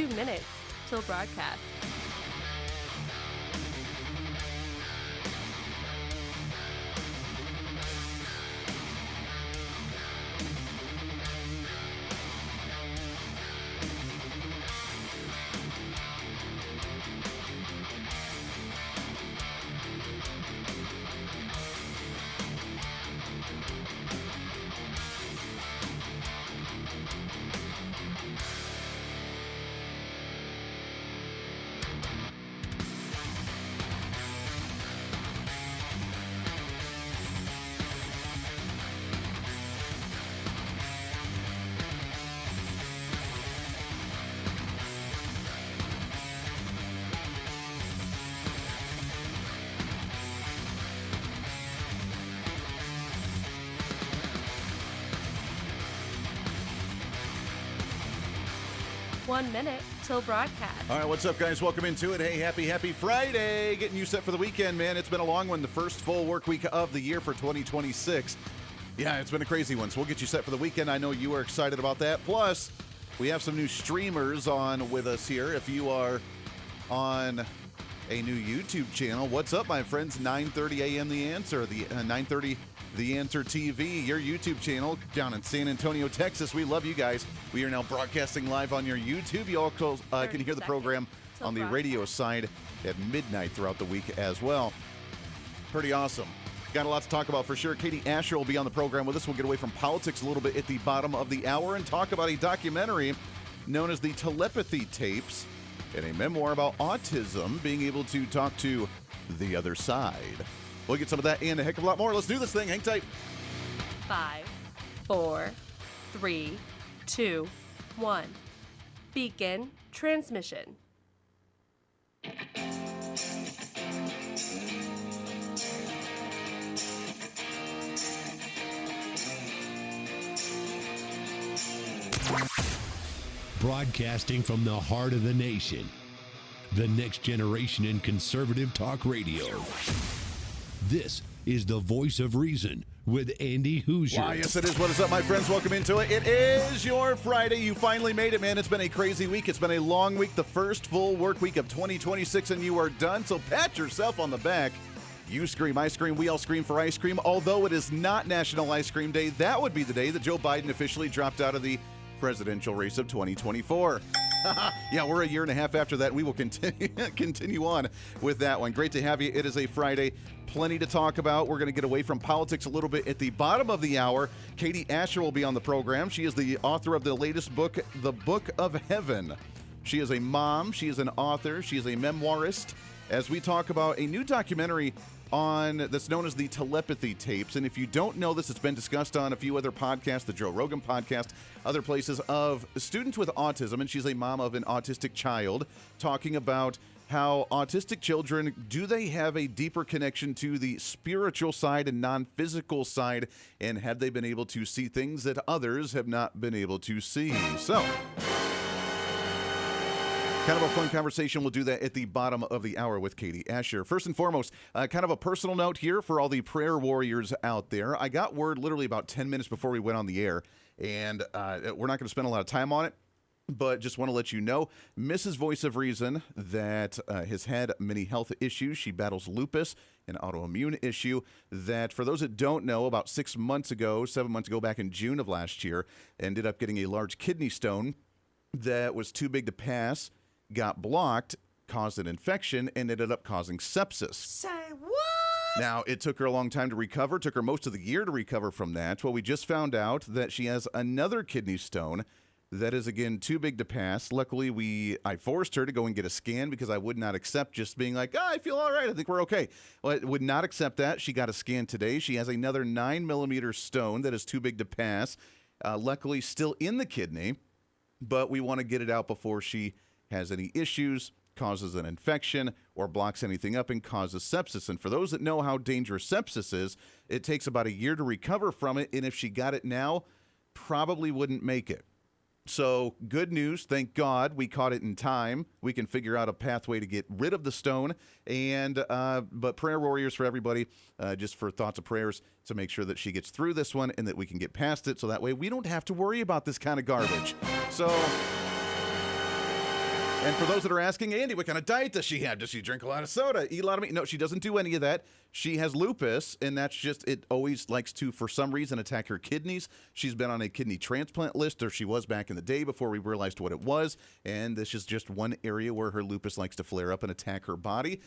2 minutes till broadcast. One minute till broadcast. All right, what's up, guys? Welcome into it. Hey, happy Friday. Getting you set for the weekend, man. It's been a long one, the first full work week of the year for 2026. Yeah, it's been a crazy one, so we'll get you set for the weekend. I know you are excited about that. Plus, we have some new streamers on with us here. If you are on a new YouTube channel, what's up, my friends? 9:30 a.m. The Answer, the 9:30 The Answer TV, your YouTube channel down in San Antonio, Texas. We love you guys. We are now broadcasting live on your YouTube. You also can hear the program on the radio side at midnight throughout the week as well. Pretty awesome. Got a lot to talk about for sure. Katie Asher will be on the program with us. We'll get away from politics a little bit at the bottom of the hour and talk about a documentary known as the Telepathy Tapes and a memoir about autism, being able to talk to the other side. We'll get some of that and a heck of a lot more. Let's do this thing. Hang tight. 5, 4, 3, 2, 1. Begin transmission. Broadcasting from the heart of the nation, the next generation in conservative talk radio. This is the Voice of Reason with Andy Hooser. Wow, yes, it is. What is up, my friends? Welcome into it. It is your Friday. You finally made it, man. It's been a crazy week. It's been a long week, the first full work week of 2026, and you are done. So pat yourself on the back. You scream, I scream, we all scream for ice cream. Although it is not National Ice Cream Day, that would be the day that Joe Biden officially dropped out of the presidential race of 2024. Yeah, we're a year and a half after that. We will continue on with that one. Great to have you. It is a Friday. Plenty to talk about. We're going to get away from politics a little bit at the bottom of the hour. Katie Asher will be on the program. She is the author of the latest book, The Book of Heaven. She is a mom. She is an author. She is a memoirist. As we talk about a new documentary that's known as the Telepathy Tapes. And if you don't know this, it's been discussed on a few other podcasts, the Joe Rogan podcast, other places, of students with autism. And she's a mom of an autistic child, talking about how autistic children, do they have a deeper connection to the spiritual side and non-physical side? And have they been able to see things that others have not been able to see? So, kind of a fun conversation. We'll do that at the bottom of the hour with Katie Asher. First and foremost, kind of a personal note here for all the prayer warriors out there. I got word literally about 10 minutes before we went on the air, and we're not going to spend a lot of time on it, but just want to let you know, Mrs. Voice of Reason, that has had many health issues. She battles lupus, an autoimmune issue that, for those that don't know, about 7 months ago, back in June of last year, ended up getting a large kidney stone that was too big to pass, got blocked, caused an infection, and ended up causing sepsis. Say what? Now, it took her a long time to recover. Took her most of the year to recover from that. Well, we just found out that she has another kidney stone that is, again, too big to pass. Luckily, I forced her to go and get a scan because I would not accept just being like, I feel all right. I think we're okay. Well, I would not accept that. She got a scan today. She has another 9-millimeter stone that is too big to pass. Luckily, still in the kidney, but we want to get it out before she has any issues, causes an infection, or blocks anything up and causes sepsis. And for those that know how dangerous sepsis is, it takes about a year to recover from it. And if she got it now, probably wouldn't make it. So good news. Thank God we caught it in time. We can figure out a pathway to get rid of the stone. And but prayer warriors for everybody, just for thoughts of prayers to make sure that she gets through this one and that we can get past it. So that way we don't have to worry about this kind of garbage. So And for those that are asking, Andy, what kind of diet does she have? Does she drink a lot of soda, eat a lot of meat? No, she doesn't do any of that. She has lupus, and that's just, it always likes to, for some reason, attack her kidneys. She's been on a kidney transplant list, or she was back in the day before we realized what it was. And this is just one area where her lupus likes to flare up and attack her body.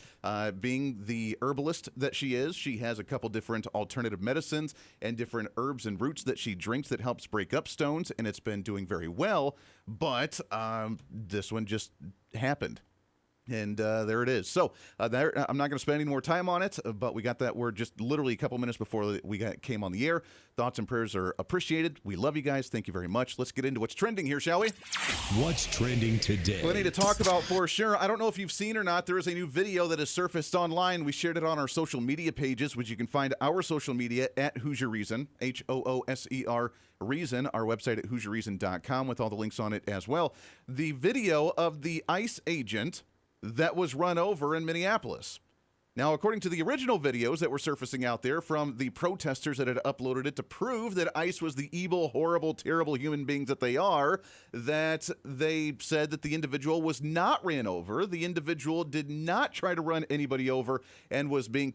Being the herbalist that she is, she has a couple different alternative medicines and different herbs and roots that she drinks that helps break up stones, and it's been doing very well. But this one just happened. And there it is. So I'm not going to spend any more time on it, but we got that word just literally a couple minutes before we came on the air. Thoughts and prayers are appreciated. We love you guys. Thank you very much. Let's get into what's trending here, shall we? What's trending today? Plenty to talk about for sure. I don't know if you've seen or not. There is a new video that has surfaced online. We shared it on our social media pages, which you can find our social media at Hooser Reason, Hooser Reason, our website at HooserReason.com with all the links on it as well. The video of the ICE agent that was run over in Minneapolis. Now, according to the original videos that were surfacing out there from the protesters that had uploaded it to prove that ICE was the evil, horrible, terrible human beings that they are, that they said that the individual was not ran over. The individual did not try to run anybody over and was being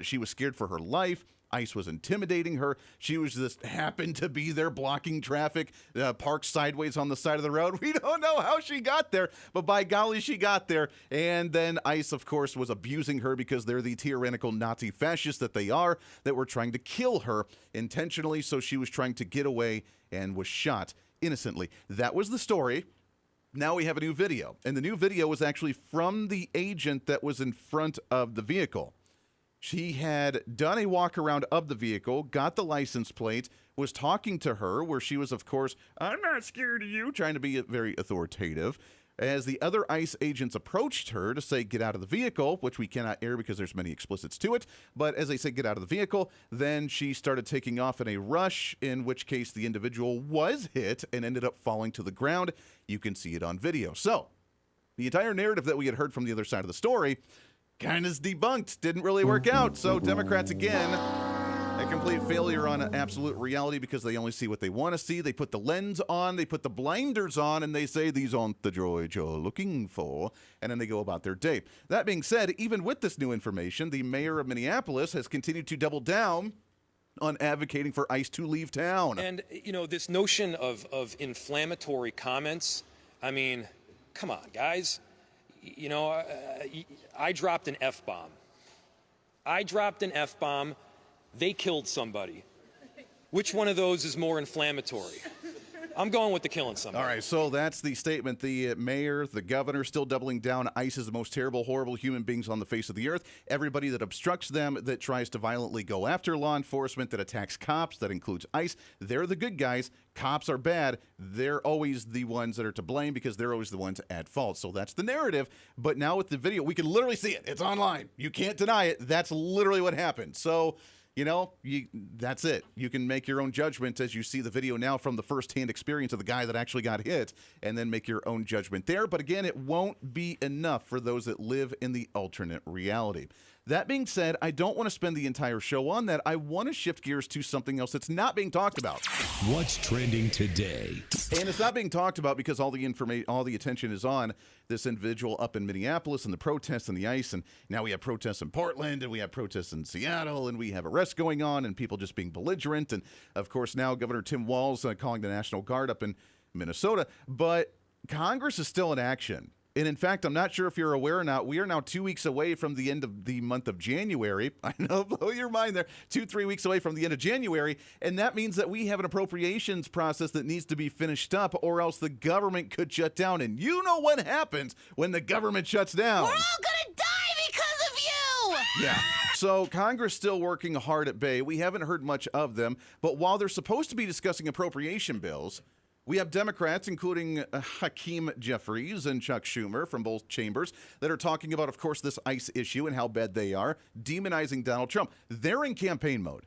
she was scared for her life. ICE was intimidating her. She was just happened to be there blocking traffic, parked sideways on the side of the road. We don't know how she got there, but by golly, she got there. And then ICE, of course, was abusing her because they're the tyrannical Nazi fascists that they are, that were trying to kill her intentionally. So she was trying to get away and was shot innocently. That was the story. Now we have a new video. And the new video was actually from the agent that was in front of the vehicle. She had done a walk around of the vehicle, got the license plate, was talking to her, where she was, of course, I'm not scared of you, trying to be very authoritative. As the other ICE agents approached her to say, get out of the vehicle, which we cannot air because there's many explicits to it. But as they said, get out of the vehicle, then she started taking off in a rush, in which case the individual was hit and ended up falling to the ground. You can see it on video. So the entire narrative that we had heard from the other side of the story kind of debunked. Didn't really work out. So Democrats, again, a complete failure on an absolute reality because they only see what they want to see. They put the lens on, they put the blinders on, and they say these aren't the droids you're looking for, and then they go about their day. That being said, even with this new information, the mayor of Minneapolis has continued to double down on advocating for ICE to leave town. And, you know, this notion of inflammatory comments, I mean, come on, guys. You know, I dropped an F-bomb. They killed somebody. Which one of those is more inflammatory? I'm going with the killing somebody. All right, so that's the statement. The mayor, the governor, still doubling down. ICE is the most terrible, horrible human beings on the face of the earth. Everybody that obstructs them, that tries to violently go after law enforcement, that attacks cops, that includes ICE, they're the good guys. Cops are bad. They're always the ones that are to blame because they're always the ones at fault. So that's the narrative. But now with the video, we can literally see it. It's online. You can't deny it. That's literally what happened. So, you know, that's it. You can make your own judgment as you see the video now from the firsthand experience of the guy that actually got hit, and then make your own judgment there. But again, it won't be enough for those that live in the alternate reality. That being said, I don't want to spend the entire show on that. I want to shift gears to something else that's not being talked about. What's trending today? And it's not being talked about because all the attention is on this individual up in Minneapolis and the protests and the ICE. And now we have protests in Portland, and we have protests in Seattle, and we have arrests going on and people just being belligerent. And of course, now Governor Tim Walz calling the National Guard up in Minnesota. But Congress is still in action. And in fact, I'm not sure if you're aware or not, we are now 2 weeks away from the end of the month of January. I know, blow your mind there. 2-3 weeks away from the end of January. And that means that we have an appropriations process that needs to be finished up, or else the government could shut down. And you know what happens when the government shuts down. We're all gonna die because of you! Yeah. So Congress still working hard at bay. We haven't heard much of them. But while they're supposed to be discussing appropriation bills, we have Democrats, including Hakeem Jeffries and Chuck Schumer from both chambers, that are talking about, of course, this ICE issue and how bad they are, demonizing Donald Trump. They're in campaign mode.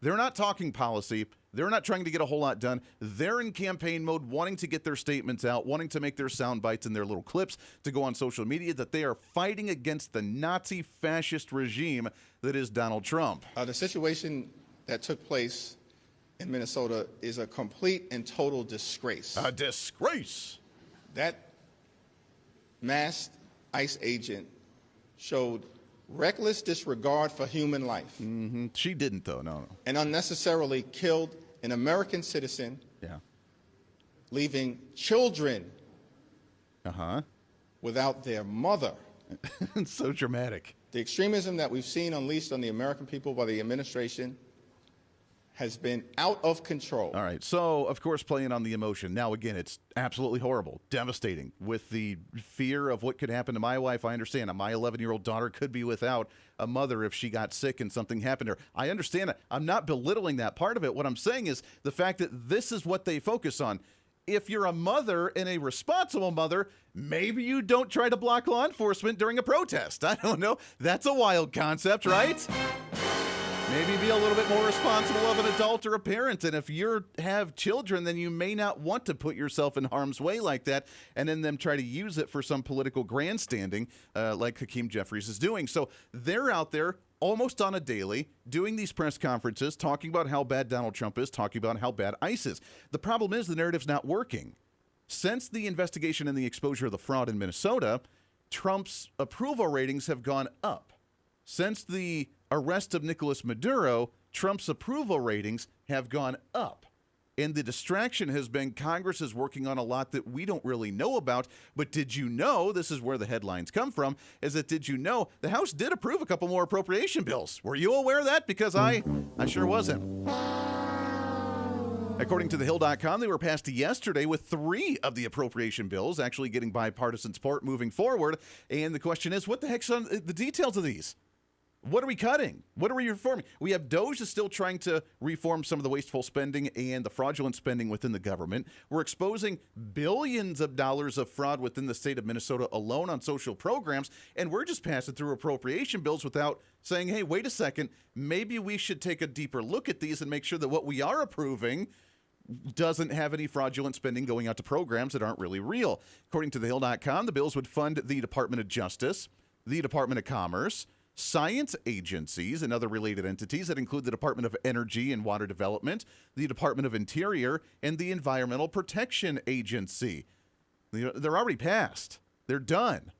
They're not talking policy. They're not trying to get a whole lot done. They're in campaign mode, wanting to get their statements out, wanting to make their sound bites and their little clips to go on social media, that they are fighting against the Nazi fascist regime that is Donald Trump. The situation that took place in Minnesota is a complete and total disgrace. A disgrace. That masked ICE agent showed reckless disregard for human life She didn't, though. No. and unnecessarily killed an American citizen, Yeah. leaving children Uh-huh. without their mother. It's so dramatic. The extremism that we've seen unleashed on the American people by the administration has been out of control. All right. So, of course, playing on the emotion. Now, again, it's absolutely horrible, devastating. With the fear of what could happen to my wife, I understand. My 11-year-old daughter could be without a mother if she got sick and something happened to her. I understand that. I'm not belittling that part of it. What I'm saying is the fact that this is what they focus on. If you're a mother and a responsible mother, maybe you don't try to block law enforcement during a protest. I don't know. That's a wild concept, right? Maybe be a little bit more responsible of an adult or a parent. And if you have children, then you may not want to put yourself in harm's way like that and then them try to use it for some political grandstanding like Hakeem Jeffries is doing. So they're out there almost on a daily doing these press conferences, talking about how bad Donald Trump is, talking about how bad ICE is. The problem is the narrative's not working. Since the investigation and the exposure of the fraud in Minnesota, Trump's approval ratings have gone up. Since the arrest of Nicolas Maduro, Trump's approval ratings have gone up. And the distraction has been Congress is working on a lot that we don't really know about. But did you know, this is where the headlines come from, is that did you know the House did approve a couple more appropriation bills? Were you aware of that? Because I sure wasn't. According to thehill.com, they were passed yesterday with 3 of the appropriation bills actually getting bipartisan support moving forward. And the question is, what the heck's on the details of these? What are we cutting? What are we reforming? We have DOJ is still trying to reform some of the wasteful spending and the fraudulent spending within the government. We're exposing billions of dollars of fraud within the state of Minnesota alone on social programs, and we're just passing through appropriation bills without saying, hey, wait a second, maybe we should take a deeper look at these and make sure that what we are approving doesn't have any fraudulent spending going out to programs that aren't really real. According to thehill.com, the bills would fund the Department of Justice, the Department of Commerce, science agencies and other related entities that include the Department of Energy and Water Development, the Department of Interior, and the Environmental Protection Agency. They're already passed. They're done.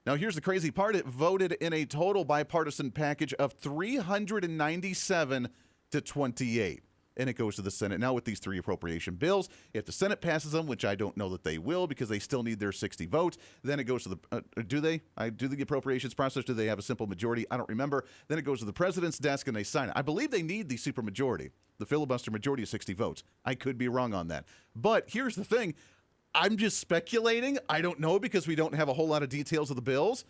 Now, here's the crazy part. It voted in a total bipartisan package of 397 to 28. And it goes to the Senate now with these 3 appropriation bills. If the Senate passes them, which I don't know that they will because they still need their 60 votes, then it goes to the do they? Do the appropriations process? Do they have a simple majority? I don't remember. Then it goes to the president's desk and they sign it. I believe they need the supermajority, the filibuster majority of 60 votes. I could be wrong on that. But here's the thing. I'm just speculating. I don't know because we don't have a whole lot of details of the bills.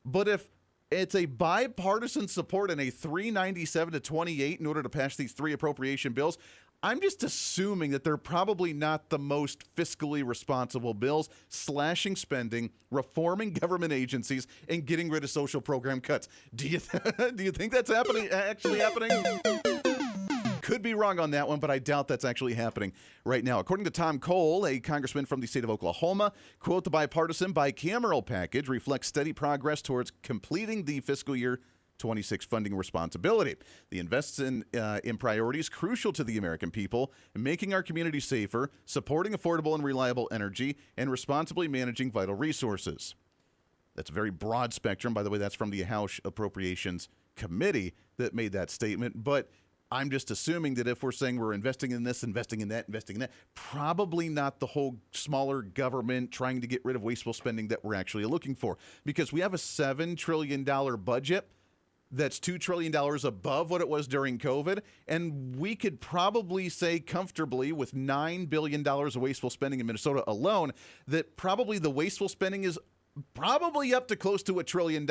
But if it's a bipartisan support in a 397 to 28 in order to pass these 3 appropriation bills, I'm just assuming that they're probably not the most fiscally responsible bills, slashing spending, reforming government agencies, and getting rid of social program cuts. Do you think that's actually happening? Could be wrong on that one, but I doubt that's actually happening right now. According to Tom Cole, a congressman from the state of Oklahoma, quote, the bipartisan bicameral package reflects steady progress towards completing the fiscal year 26 funding responsibility. The invests in priorities crucial to the American people, making our community safer, supporting affordable and reliable energy, and responsibly managing vital resources. That's a very broad spectrum. By the way, that's from the House Appropriations Committee that made that statement. But I'm just assuming that if we're saying we're investing in this, investing in that, investing in that, probably not the whole smaller government trying to get rid of wasteful spending that we're actually looking for. Because we have a $7 trillion budget that's $2 trillion above what it was during COVID. And we could probably say comfortably with $9 billion of wasteful spending in Minnesota alone that probably the wasteful spending is probably up to close to $1 trillion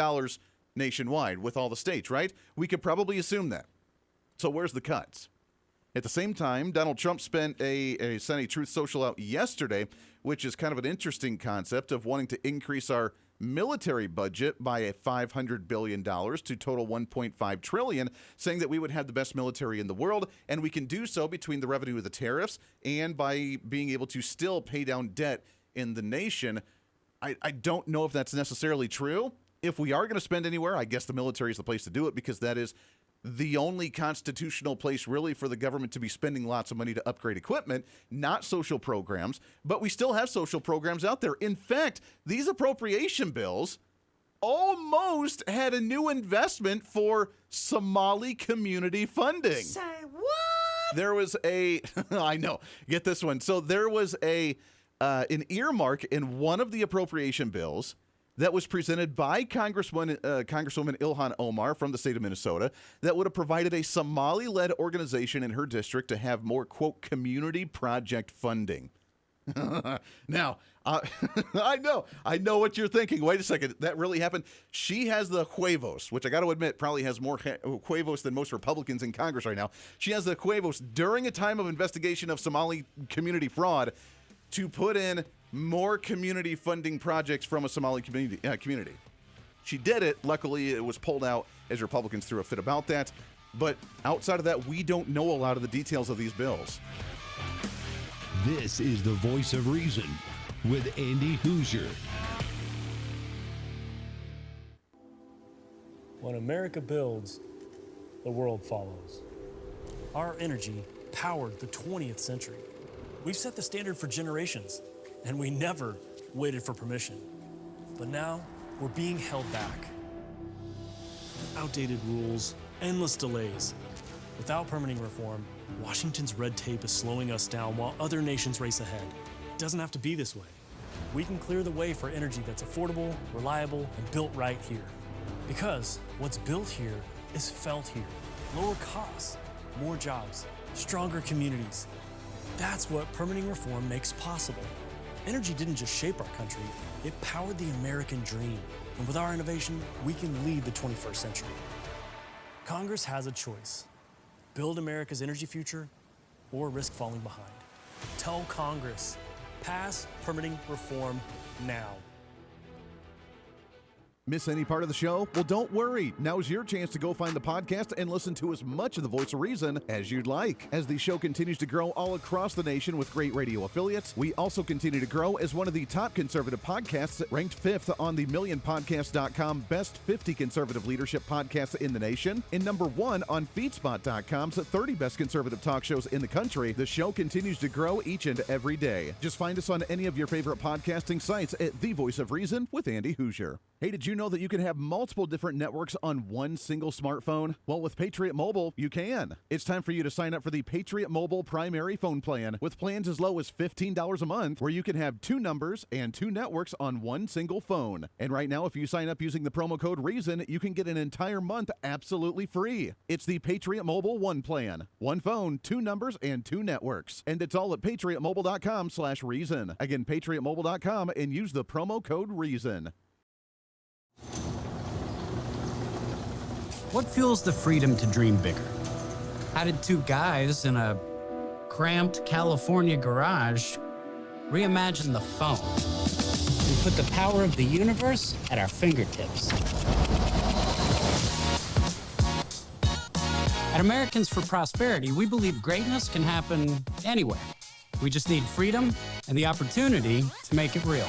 nationwide with all the states, right? We could probably assume that. So where's the cuts? At the same time, Donald Trump sent a Truth Social out yesterday, which is kind of an interesting concept of wanting to increase our military budget by a $500 billion to total $1.5 trillion, saying that we would have the best military in the world, and we can do so between the revenue of the tariffs and by being able to still pay down debt in the nation. I don't know if that's necessarily true. If we are going to spend anywhere, I guess the military is the place to do it because that is the only constitutional place really for the government to be spending lots of money to upgrade equipment, not social programs. But we still have social programs out there. In fact, these appropriation bills almost had a new investment for Somali community funding. Say what? There was I know, get this one. So there was an earmark in one of the appropriation bills that was presented by Congresswoman Ilhan Omar from the state of Minnesota that would have provided a Somali-led organization in her district to have more, quote, community project funding. Now, I know what you're thinking. Wait a second. That really happened? She has the huevos, which I got to admit probably has more huevos than most Republicans in Congress right now. She has the huevos during a time of investigation of Somali community fraud to put in more community funding projects from a Somali community. She did it. Luckily, it was pulled out as Republicans threw a fit about that. But outside of that, we don't know a lot of the details of these bills. This is the Voice of Reason with Andy Hooser. When America builds, the world follows. Our energy powered the 20th century. We've set the standard for generations, and we never waited for permission. But now, we're being held back. Outdated rules, endless delays. Without permitting reform, Washington's red tape is slowing us down while other nations race ahead. It doesn't have to be this way. We can clear the way for energy that's affordable, reliable, and built right here. Because what's built here is felt here. Lower costs, more jobs, stronger communities. That's what permitting reform makes possible. Energy didn't just shape our country, it powered the American dream. And with our innovation, we can lead the 21st century. Congress has a choice. Build America's energy future or risk falling behind. Tell Congress, pass permitting reform now. Miss any part of the show? Well, don't worry. Now's your chance to go find the podcast and listen to as much of the Voice of Reason as you'd like. As the show continues to grow all across the nation with great radio affiliates, we also continue to grow as one of the top conservative podcasts, ranked 5th on the MillionPodcast.com Best 50 Conservative Leadership Podcasts in the nation, and number 1 on FeedSpot.com's 30 Best Conservative Talk Shows in the country. The show continues to grow each and every day. Just find us on any of your favorite podcasting sites at The Voice of Reason with Andy Hooser. Hey, did you know that you can have multiple different networks on one single smartphone? Well, with Patriot Mobile, you can. It's time for you to sign up for the Patriot Mobile primary phone plan with plans as low as $15 a month, where you can have 2 numbers and 2 networks on one single phone. And right now, if you sign up using the promo code REASON, you can get an entire month absolutely free. It's the Patriot Mobile One plan. 1 phone, 2 numbers, and 2 networks. And it's all at patriotmobile.com/reason. Again, patriotmobile.com, and use the promo code REASON. What fuels the freedom to dream bigger? How did 2 guys in a cramped California garage reimagine the phone and put the power of the universe at our fingertips? At Americans for Prosperity, we believe greatness can happen anywhere. We just need freedom and the opportunity to make it real.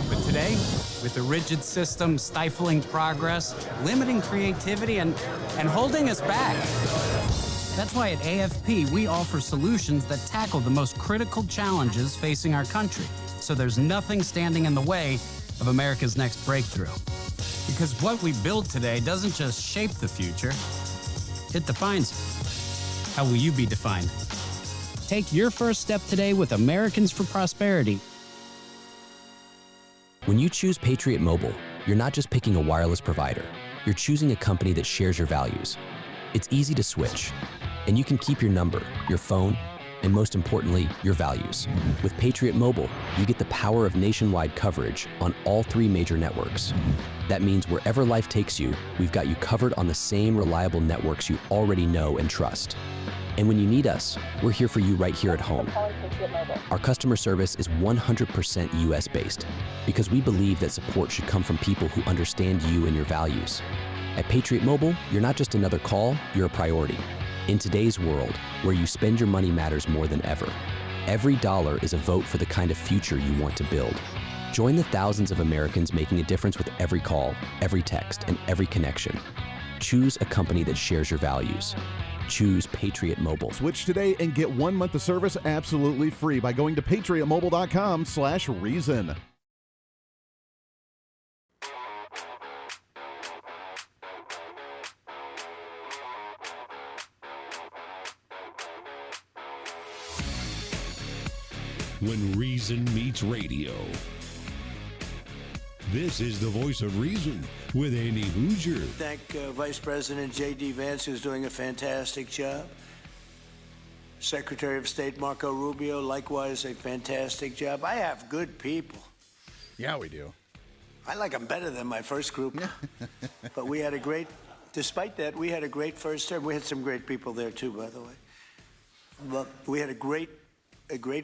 But today, with a rigid system stifling progress, limiting creativity, and holding us back. That's why at AFP, we offer solutions that tackle the most critical challenges facing our country, so there's nothing standing in the way of America's next breakthrough. Because what we build today doesn't just shape the future, it defines it. How will you be defined? Take your first step today with Americans for Prosperity. When you choose Patriot Mobile, you're not just picking a wireless provider. You're choosing a company that shares your values. It's easy to switch, and you can keep your number, your phone, and most importantly, your values. With Patriot Mobile, you get the power of nationwide coverage on all 3 major networks. That means wherever life takes you, we've got you covered on the same reliable networks you already know and trust. And when you need us, we're here for you right here at home. Our customer service is 100% US-based because we believe that support should come from people who understand you and your values. At Patriot Mobile, you're not just another call, you're a priority. In today's world, where you spend your money matters more than ever, every dollar is a vote for the kind of future you want to build. Join the thousands of Americans making a difference with every call, every text, and every connection. Choose a company that shares your values. Choose Patriot Mobile. Switch today and get 1 month of service absolutely free by going to patriotmobile.com/reason. When reason meets radio. This is the voice of reason with Andy Hooser. Thank Vice President J.D. Vance, who's doing a fantastic job. Secretary of State Marco Rubio, likewise a fantastic job. I have good people. Yeah, we do. I like them better than my first group. But despite that, we had a great first term. We had some great people there too, by the way. But we had a great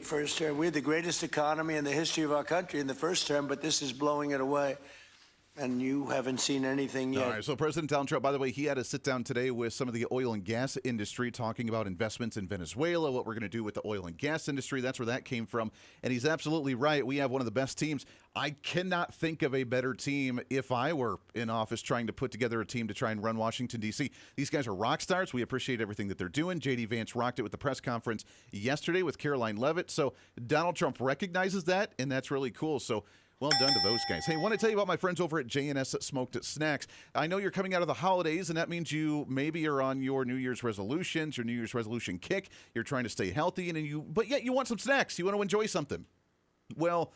first term. We had the greatest economy in the history of our country in the first term, but this is blowing it away. And you haven't seen anything yet. All right, so President Donald Trump, by the way, he had a sit-down today with some of the oil and gas industry talking about investments in Venezuela, what we're going to do with the oil and gas industry. That's where that came from. And he's absolutely right. We have one of the best teams. I cannot think of a better team if I were in office trying to put together a team to try and run Washington, D.C. These guys are rock stars. We appreciate everything that they're doing. J.D. Vance rocked it with the press conference yesterday with Caroline Leavitt. So Donald Trump recognizes that, and that's really cool. So well done to those guys. Hey, I want to tell you about my friends over at J&S Smoked Snacks. I know you're coming out of the holidays, and that means you maybe are on your New Year's resolutions, your New Year's resolution kick. You're trying to stay healthy, but yet you want some snacks. You want to enjoy something. Well,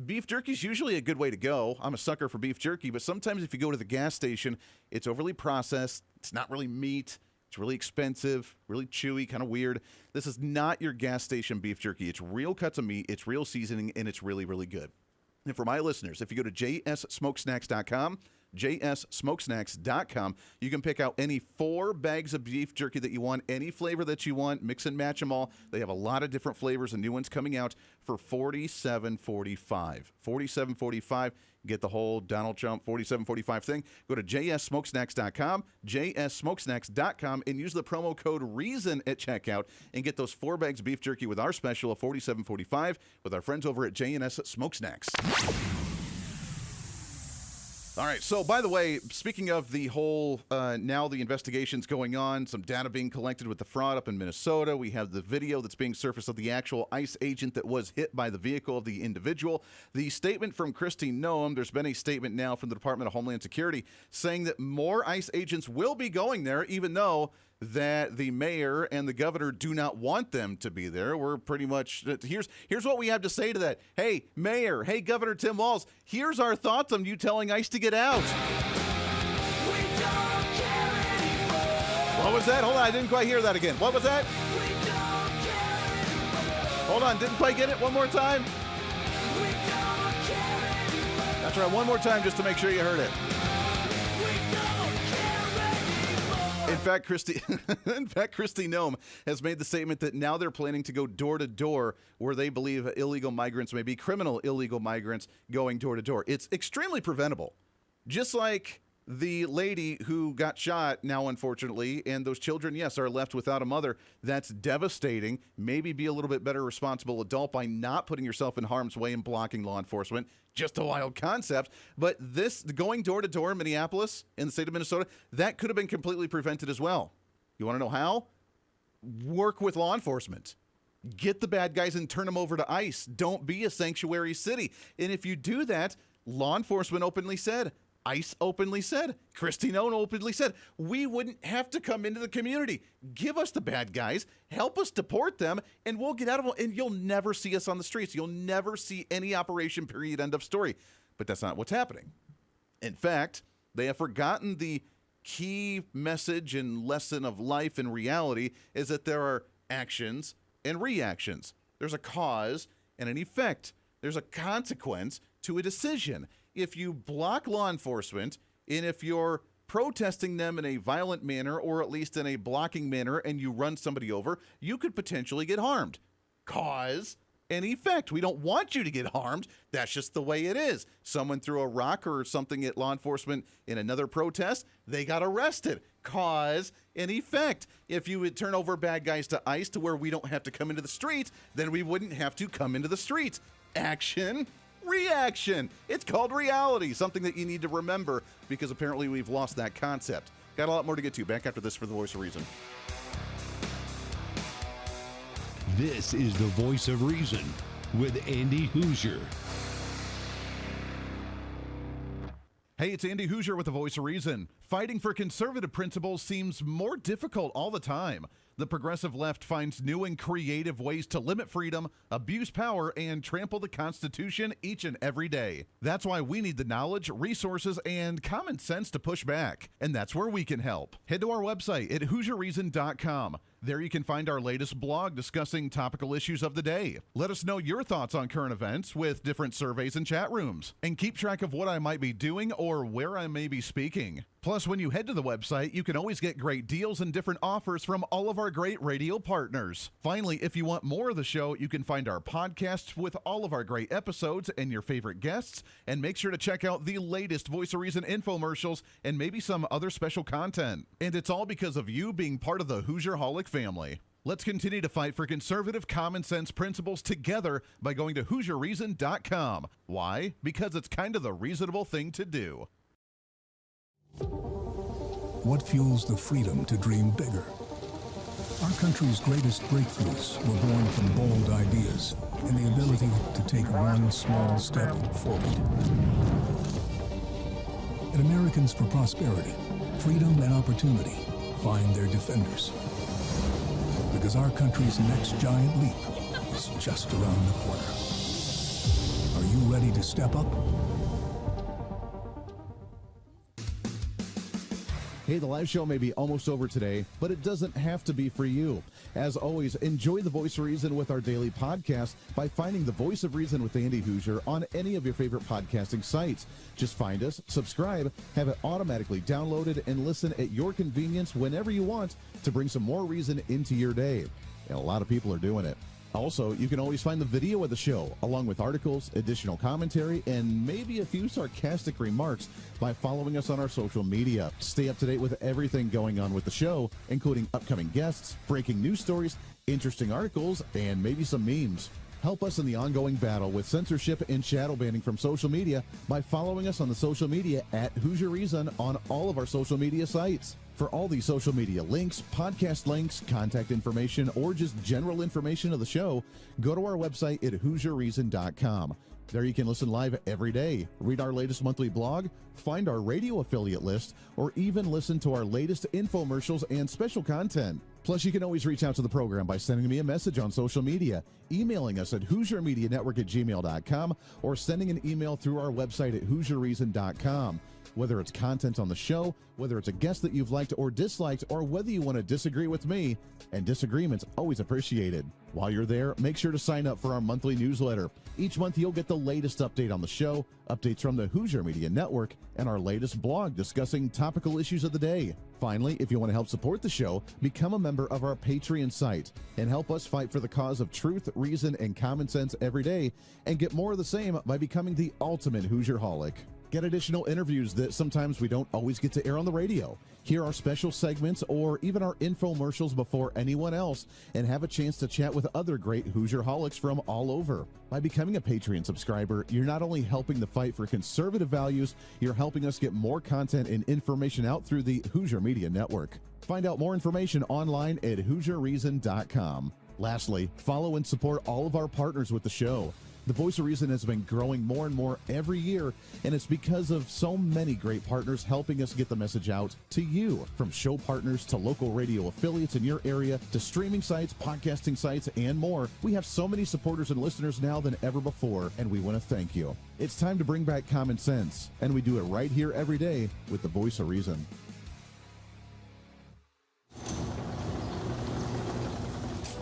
beef jerky is usually a good way to go. I'm a sucker for beef jerky, but sometimes if you go to the gas station, it's overly processed. It's not really meat. It's really expensive, really chewy, kind of weird. This is not your gas station beef jerky. It's real cuts of meat. It's real seasoning, and it's really, really good. And for my listeners, if you go to jssmokesnacks.com, jssmokesnacks.com, you can pick out any 4 bags of beef jerky that you want, any flavor that you want, mix and match them all. They have a lot of different flavors and new ones coming out for $47.45. $47.45. Get the whole Donald Trump $47.45 thing. Go to jssmokesnacks.com, jssmokesnacks.com, and use the promo code REASON at checkout and get those 4 bags of beef jerky with our special of $47.45 with our friends over at J&S Smoke Snacks. All right, so by the way, speaking of the whole, now the investigation's going on, some data being collected with the fraud up in Minnesota. We have the video that's being surfaced of the actual ICE agent that was hit by the vehicle of the individual. The statement from Kristi Noem, there's been a statement now from the Department of Homeland Security saying that more ICE agents will be going there, even though that the mayor and the governor do not want them to be there. We're pretty much, here's what we have to say to that. Hey, Mayor, hey, Governor Tim Walz, here's our thoughts on you telling ICE to get out. What was that? Hold on, I didn't quite hear that again. What was that? Hold on, didn't quite get it. One more time. That's right, one more time just to make sure you heard it. In fact, Kristi Noem has made the statement that now they're planning to go door to door where they believe illegal migrants may be criminal illegal migrants going door to door. It's extremely preventable. Just like the lady who got shot now, unfortunately, and those children, yes, are left without a mother. That's devastating. Maybe be a little bit better responsible adult by not putting yourself in harm's way and blocking law enforcement. Just a wild concept. But this going door to door in Minneapolis, in the state of Minnesota, that could have been completely prevented as well. You want to know how? Work with law enforcement. Get the bad guys and turn them over to ICE. Don't be a sanctuary city. And if you do that, law enforcement openly said, ICE openly said, Kristi Noem openly said, we wouldn't have to come into the community. Give us the bad guys, help us deport them, and we'll get out of them, and you'll never see us on the streets. You'll never see any operation, period, end of story. But that's not what's happening. In fact, they have forgotten the key message and lesson of life and reality is that there are actions and reactions. There's a cause and an effect. There's a consequence to a decision. If you block law enforcement, and if you're protesting them in a violent manner, or at least in a blocking manner, and you run somebody over, you could potentially get harmed. Cause and effect. We don't want you to get harmed. That's just the way it is. Someone threw a rock or something at law enforcement in another protest, they got arrested. Cause and effect. If you would turn over bad guys to ICE to where we don't have to come into the streets, then we wouldn't have to come into the streets. Action reaction. It's called reality, something that you need to remember because apparently we've lost that concept. Got a lot more to get to. Back after this for the Voice of Reason. This is the Voice of Reason with Andy Hooser. Hey, it's Andy Hooser with the Voice of Reason. Fighting for conservative principles seems more difficult all the time. The progressive left finds new and creative ways to limit freedom, abuse power, and trample the Constitution each and every day. That's why we need the knowledge, resources, and common sense to push back. And that's where we can help. Head to our website at HooserReason.com. There you can find our latest blog discussing topical issues of the day. Let us know your thoughts on current events with different surveys and chat rooms. And keep track of what I might be doing or where I may be speaking. Plus, when you head to the website, you can always get great deals and different offers from all of our great radio partners. Finally, if you want more of the show, you can find our podcasts with all of our great episodes and your favorite guests. And make sure to check out the latest Voice of Reason infomercials and maybe some other special content. And it's all because of you being part of the Hoosier-holic family. Let's continue to fight for conservative common sense principles together by going to HooserReason.com. Why? Because it's kind of the reasonable thing to do. What fuels the freedom to dream bigger? Our country's greatest breakthroughs were born from bold ideas and the ability to take one small step forward. At Americans for Prosperity, freedom and opportunity find their defenders. Because our country's next giant leap is just around the corner. Are you ready to step up? Hey, the live show may be almost over today, but it doesn't have to be for you. As always, enjoy the Voice of Reason with our daily podcast by finding the Voice of Reason with Andy Hooser on any of your favorite podcasting sites. Just find us, subscribe, have it automatically downloaded, and listen at your convenience whenever you want to bring some more reason into your day. And a lot of people are doing it. Also, you can always find the video of the show, along with articles, additional commentary, and maybe a few sarcastic remarks by following us on our social media. Stay up to date with everything going on with the show, including upcoming guests, breaking news stories, interesting articles, and maybe some memes. Help us in the ongoing battle with censorship and shadow banning from social media by following us on the social media at Hoosier Reason on all of our social media sites. For all these social media links, podcast links, contact information, or just general information of the show, go to our website at HooserReason.com. There you can listen live every day, read our latest monthly blog, find our radio affiliate list, or even listen to our latest infomercials and special content. Plus, you can always reach out to the program by sending me a message on social media, emailing us at HooserMediaNetwork@gmail.com, or sending an email through our website at HooserReason.com. Whether it's content on the show, whether it's a guest that you've liked or disliked, or whether you want to disagree with me, and disagreement's always appreciated. While you're there, make sure to sign up for our monthly newsletter. Each month you'll get the latest update on the show, updates from the Hooser Media Network, and our latest blog discussing topical issues of the day. Finally, if you want to help support the show, become a member of our Patreon site and help us fight for the cause of truth, reason, and common sense every day, and get more of the same by becoming the ultimate Hoosier-holic. Get additional interviews that sometimes we don't always get to air on the radio. Hear our special segments or even our infomercials before anyone else, and have a chance to chat with other great Hoosier-holics from all over. By becoming a Patreon subscriber, you're not only helping the fight for conservative values, you're helping us get more content and information out through the Hooser Media Network. Find out more information online at HooserReason.com. Lastly, follow and support all of our partners with the show. The Voice of Reason has been growing more and more every year, and it's because of so many great partners helping us get the message out to you. From show partners to local radio affiliates in your area to streaming sites, podcasting sites, and more, we have so many supporters and listeners now than ever before, and we want to thank you. It's time to bring back common sense, and we do it right here every day with the Voice of Reason.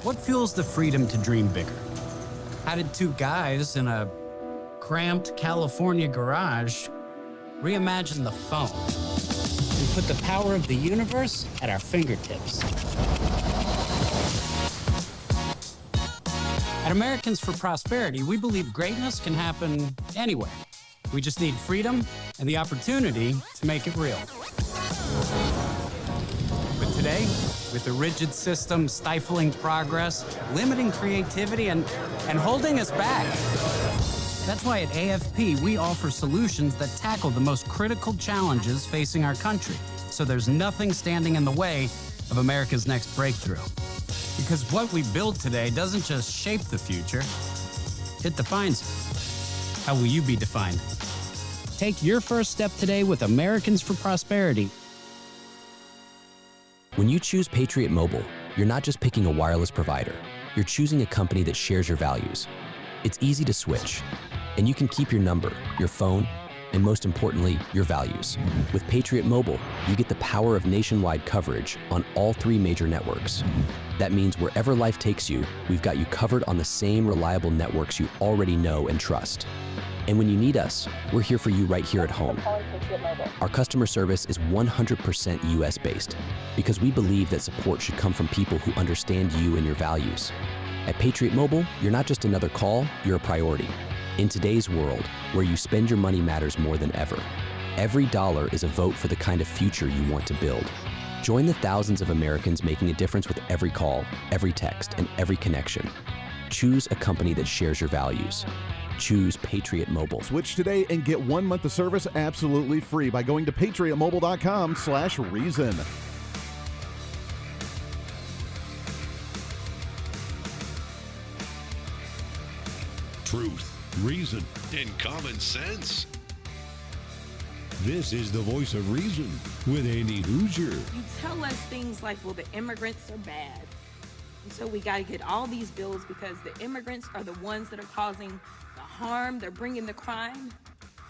What fuels the freedom to dream bigger? How did two guys in a cramped California garage reimagine the phone and put the power of the universe at our fingertips? At Americans for Prosperity, we believe greatness can happen anywhere. We just need freedom and the opportunity to make it real. But today, with a rigid system stifling progress, limiting creativity, and holding us back, That's why at AFP, we offer solutions that tackle the most critical challenges facing our country. So there's nothing standing in the way of America's next breakthrough. Because what we build today doesn't just shape the future, it defines it. How will you be defined? Take your first step today with Americans for Prosperity. When you choose Patriot Mobile, you're not just picking a wireless provider. You're choosing a company that shares your values. It's easy to switch, and you can keep your number, your phone, and most importantly, your values. With Patriot Mobile, you get the power of nationwide coverage on all 3 major networks. That means wherever life takes you, we've got you covered on the same reliable networks you already know and trust. And when you need us, we're here for you right here at home. Our customer service is 100% US-based because we believe that support should come from people who understand you and your values. At Patriot Mobile, you're not just another call, you're a priority. In today's world, where you spend your money matters more than ever, every dollar is a vote for the kind of future you want to build. Join the thousands of Americans making a difference with every call, every text, and every connection. Choose a company that shares your values. Choose Patriot Mobile. Switch today and get 1 month of service absolutely free by going to patriotmobile.com/reason. Truth, reason, and common sense. This is the Voice of Reason with Andy Hooser. You tell us things like, well, the immigrants are bad. And so we got to get all these bills because the immigrants are the ones that are causing the harm. They're bringing the crime.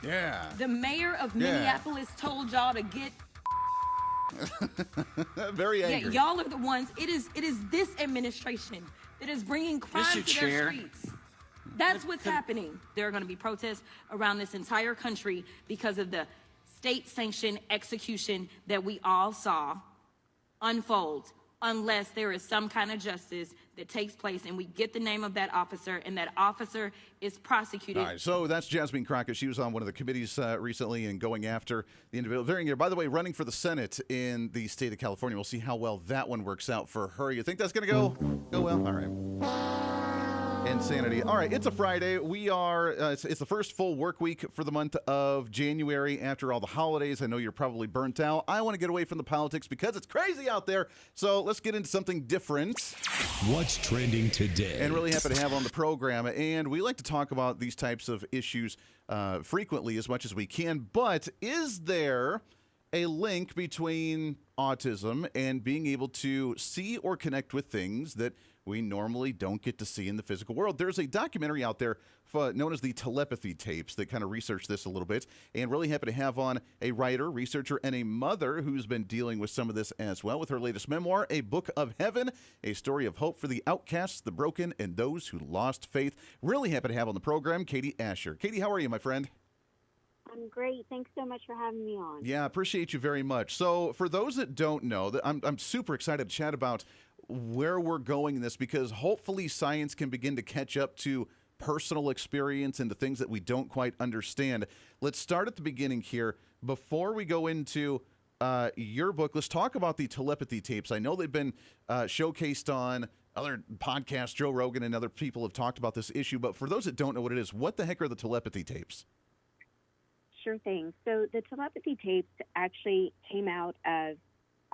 Yeah. The mayor of Minneapolis told y'all to get... Very angry. Yeah, y'all are the ones. It is this administration that is bringing crime to their streets. That's what's happening. There are going to be protests around this entire country because of the state-sanctioned execution that we all saw unfold, unless there is some kind of justice that takes place and we get the name of that officer and that officer is prosecuted. All right, so that's Jasmine Crockett. She was on one of the committees recently and going after the individual. Very good. By the way, running for the Senate in the state of California. We'll see how well that one works out for her. You think that's going to go well? All right. Insanity. All right, it's a Friday. We are, it's the first full work week for the month of January after all the holidays. I know you're probably burnt out. I want to get away from the politics because it's crazy out there. So let's get into something different. What's trending today? And really happy to have on the program. And we like to talk about these types of issues frequently as much as we can. But is there a link between autism and being able to see or connect with things that we normally don't get to see in the physical world? There's a documentary out there known as the Telepathy Tapes that kind of researched this a little bit, and really happy to have on a writer, researcher, and a mother who's been dealing with some of this as well with her latest memoir, A Book of Heaven, a story of hope for the outcasts, the broken, and those who lost faith. Really happy to have on the program Katie Asher. Katie, how are you, my friend? I'm great. Thanks so much for having me on. Yeah, appreciate you very much. So for those that don't know, I'm super excited to chat about where we're going in this, because hopefully science can begin to catch up to personal experience and the things that we don't quite understand. Let's start at the beginning here. Before we go into your book, let's talk about the Telepathy Tapes. I know they've been showcased on other podcasts. Joe Rogan and other people have talked about this issue, but for those that don't know what it is, what the heck are the Telepathy Tapes? Sure thing. So the Telepathy Tapes actually came out of,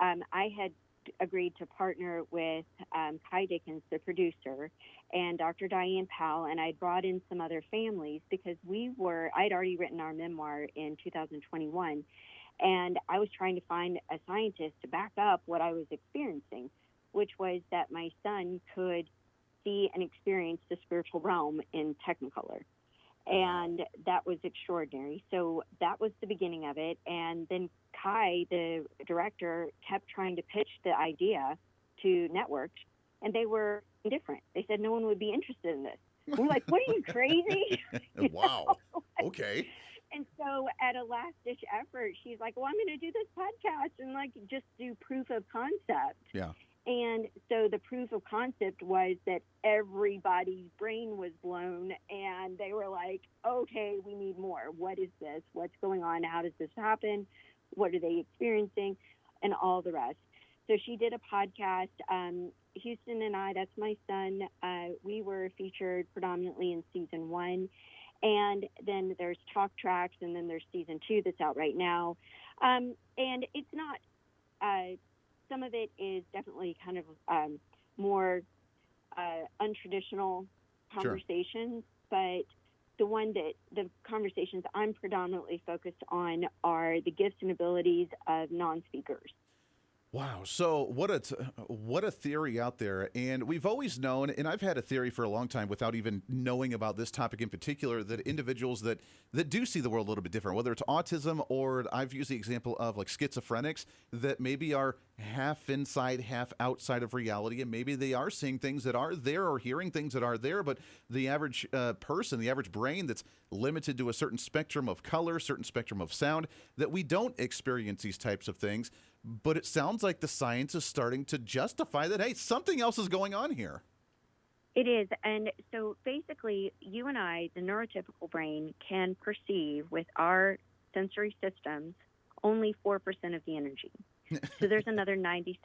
I had agreed to partner with Kai Dickens, the producer, and Dr. Diane Powell, and I brought in some other families because I'd already written our memoir in 2021, and I was trying to find a scientist to back up what I was experiencing, which was that my son could see and experience the spiritual realm in Technicolor. And that was extraordinary. So that was the beginning of it. And then Kai, the director, kept trying to pitch the idea to networks, and they were indifferent. They said no one would be interested in this. We're like, what, are you crazy? Wow. Okay. And so at a last-ditch effort, she's like, well, I'm going to do this podcast and, just do proof of concept. Yeah. And so the proof of concept was that everybody's brain was blown, and they were like, okay, we need more. What is this? What's going on? How does this happen? What are they experiencing? And all the rest. So she did a podcast. Houston and I, that's my son, we were featured predominantly in season 1. And then there's Talk Tracks, and then there's season 2 that's out right now. And it's not, some of it is definitely kind of more untraditional conversations, but the conversations I'm predominantly focused on are the gifts and abilities of non-speakers. Wow. So what a theory out there. And we've always known, and I've had a theory for a long time without even knowing about this topic in particular, that individuals that do see the world a little bit different, whether it's autism or I've used the example of like schizophrenics that maybe are half inside, half outside of reality. And maybe they are seeing things that are there or hearing things that are there. But the average person, the average brain that's limited to a certain spectrum of color, certain spectrum of sound, that we don't experience these types of things. But it sounds like the science is starting to justify that, hey, something else is going on here. It is. And so basically, you and I, the neurotypical brain, can perceive with our sensory systems only 4% of the energy. So there's another 96%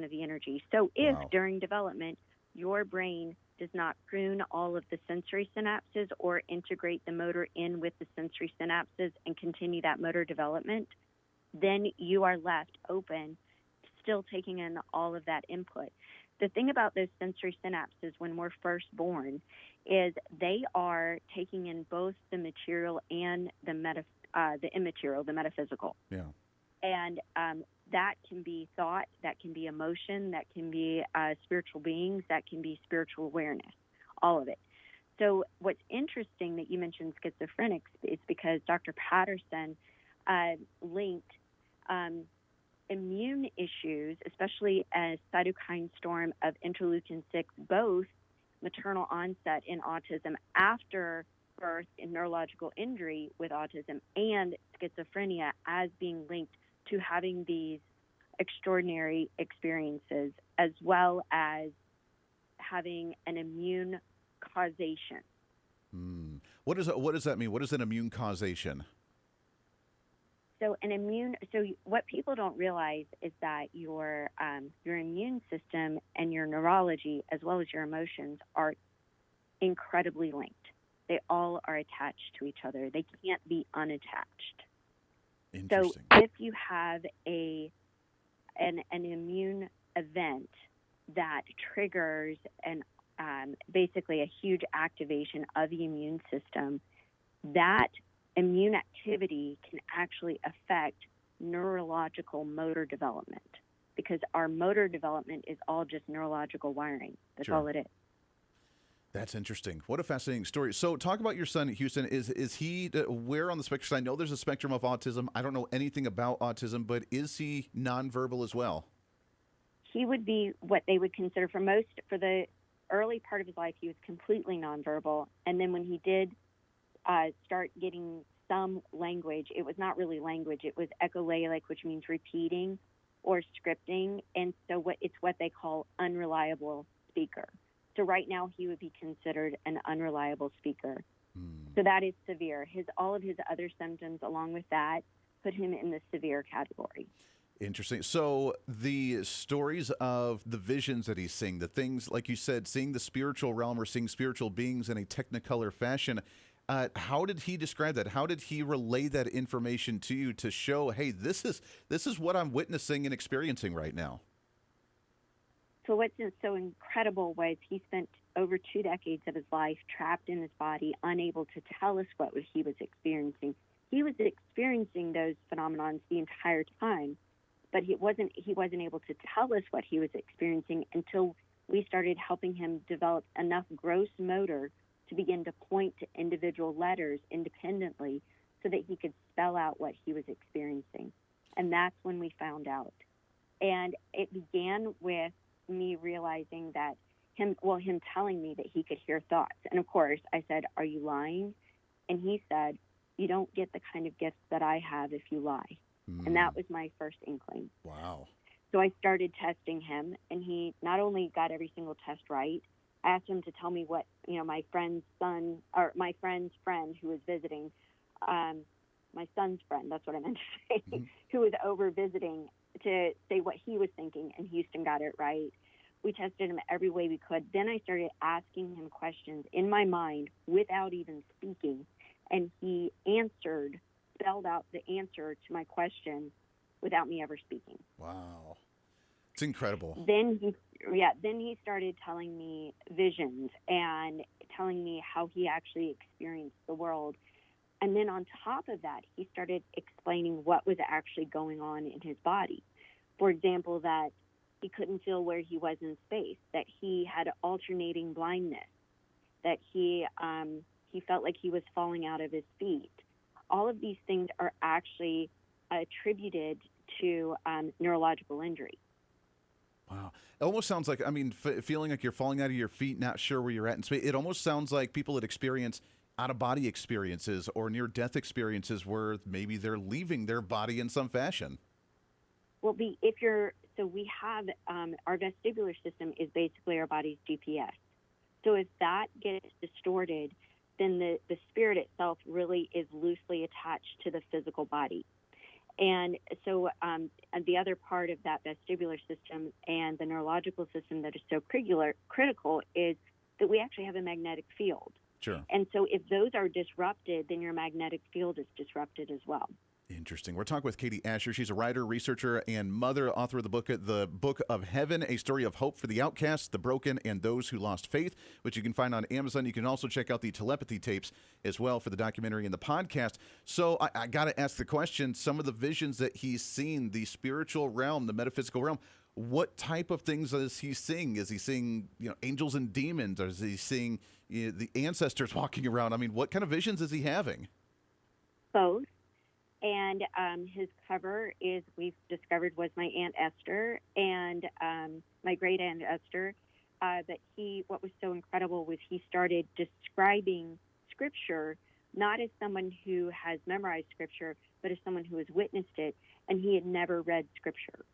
of the energy. So if during development your brain does not prune all of the sensory synapses or integrate the motor in with the sensory synapses and continue that motor development, then you are left open, still taking in all of that input. The thing about those sensory synapses when we're first born is they are taking in both the material and the immaterial, the metaphysical. Yeah. And that can be thought, that can be emotion, that can be spiritual beings, that can be spiritual awareness, all of it. So what's interesting that you mentioned schizophrenics is because Dr. Patterson linked immune issues, especially a cytokine storm of interleukin-6, both maternal onset in autism after birth and neurological injury with autism and schizophrenia as being linked to having these extraordinary experiences, as well as having an immune causation. What does that mean? What is an immune causation? So what people don't realize is that your immune system and your neurology, as well as your emotions, are incredibly linked. They all are attached to each other. They can't be unattached. So if you have an immune event that triggers basically a huge activation of the immune system, that immune activity can actually affect neurological motor development, because our motor development is all just neurological wiring. That's all it is. That's interesting. What a fascinating story. So talk about your son, Houston. Is he where on the spectrum? I know there's a spectrum of autism. I don't know anything about autism, but is he nonverbal as well? He would be what they would consider for the early part of his life, he was completely nonverbal. And then when he did start getting some language, it was not really language. It was echolalic, which means repeating or scripting. And so it's what they call unreliable speaker. So right now he would be considered an unreliable speaker. So that is severe. All of his other symptoms along with that put him in the severe category. Interesting. So the stories of the visions that he's seeing, the things, like you said, seeing the spiritual realm or seeing spiritual beings in a technicolor fashion, how did he describe that? How did he relay that information to you to show, hey, this is what I'm witnessing and experiencing right now? So what's so incredible was he spent over 2 decades of his life trapped in his body, unable to tell us what he was experiencing. He was experiencing those phenomena the entire time, but he wasn't able to tell us what he was experiencing until we started helping him develop enough gross motor to begin to point to individual letters independently so that he could spell out what he was experiencing. And that's when we found out. And it began with me realizing that him telling me that he could hear thoughts. And of course, I said, "Are you lying?" And he said, "You don't get the kind of gifts that I have if you lie." And that was my first inkling. Wow. So I started testing him, and he not only got every single test right, I asked him to tell me what, my friend's son, or my friend's friend who was visiting, my son's friend, that's what I meant to say, who was over visiting, to say what he was thinking, and Houston got it right. We tested him every way we could. Then I started asking him questions in my mind without even speaking, and he spelled out the answer to my question without me ever speaking. Wow. It's incredible. Then he started telling me visions and telling me how he actually experienced the world. And then on top of that, he started explaining what was actually going on in his body. For example, that he couldn't feel where he was in space, that he had alternating blindness, that he felt like he was falling out of his feet. All of these things are actually attributed to neurological injury. Wow. It almost sounds like, feeling like you're falling out of your feet, not sure where you're at in space. It almost sounds like people that experience out-of-body experiences or near-death experiences where maybe they're leaving their body in some fashion. Well, we have our vestibular system is basically our body's GPS. So if that gets distorted, then the spirit itself really is loosely attached to the physical body. And so the other part of that vestibular system and the neurological system that is so critical is that we actually have a magnetic field. Sure. And so if those are disrupted, then your magnetic field is disrupted as well. Interesting. We're talking with Katie Asher. She's a writer, researcher, and mother, author of the Book of Heaven, a story of hope for the outcast, the broken, and those who lost faith, which you can find on Amazon. You can also check out the telepathy tapes as well for the documentary and the podcast. So I got to ask the question, some of the visions that he's seen, the spiritual realm, the metaphysical realm, what type of things is he seeing? Is he seeing, angels and demons? Or is he seeing the ancestors walking around? I mean, what kind of visions is he having? Both. And his cover is, we've discovered, was my Aunt Esther and my great Aunt Esther. But what was so incredible was he started describing Scripture, not as someone who has memorized Scripture, but as someone who has witnessed it, and he had never read Scripture.